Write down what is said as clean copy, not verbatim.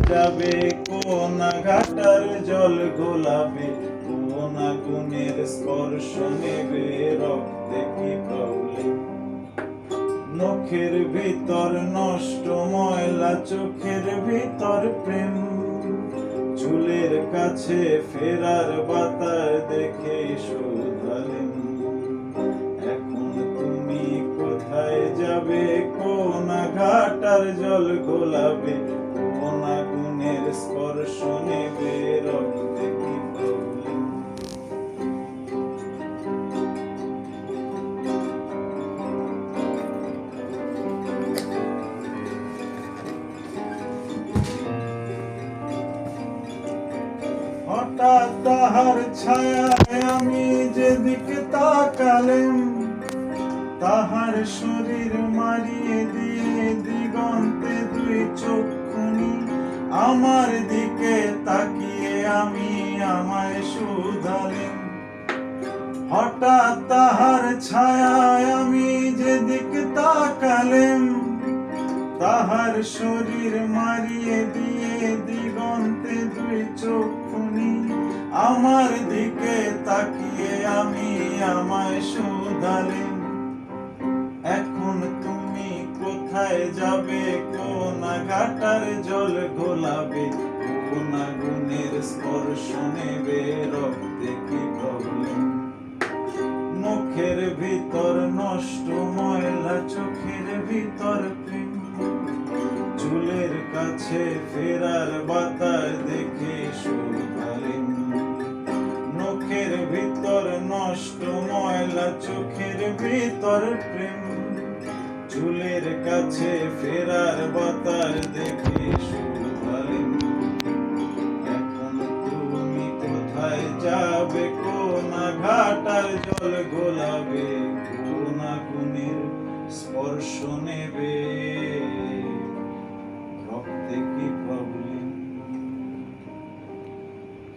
যাবে, কোন ঘাটার জল গোলাবে, কোন আগুনের স্পর্শ নেবে, রক্তে কি প্রবলেম। নখের ভিতর নষ্ট ময়লা, চোখের ভিতর প্রেম, চুলের কাছে ফেরার বাতার দেখে শুধালেন। এখন তুমি কোথায় যাবে, কোন ঘাটার জল গোলাবে, কোন আগুনের স্পর্শ নেবে, রক্তে কি প্রবলেম। হঠাৎ তাহার ছায়ায় আমি যেদিকে তাকালেম, তাহার শরীর মারিয়ে দিয়ে দিগন্তে দুই চক্ষুনি, আমার দিকে তাকিয়ে আমি আমায় শুধালেন। হঠাৎ তাহার ছায়ায় আমি যেদিকে তাকালেম, তাহার শরীর মারিয়ে দিয়ে দিগন্তে দুই চক্ষুনি, আমার দিকে তাকিয়ে আমি আমায় শুধালেন। এখন তুমি কোথায় যাবে, কোন ঘাটার জল গোলাবে, কোন আগুনের স্পর্শ নেবে, রক্তে কি প্রবলেম। মুখের ভিতর নষ্ট ময়লা, চোখের ভিতর প্রেম, চুলের কাছে ফেরার বাতার দেখে শুধালেন। মুখের ভিতর নষ্ট ময়লা, চোখের ভিতর প্রেম, চুলের কাছে ফেরার বাতার দেখে শুধালেন। এখন তুমি কোথায় যাবে, কোন ঘাটার জল গোলাবে, কোন আগুনের স্পর্শ নেবে, রক্তে কি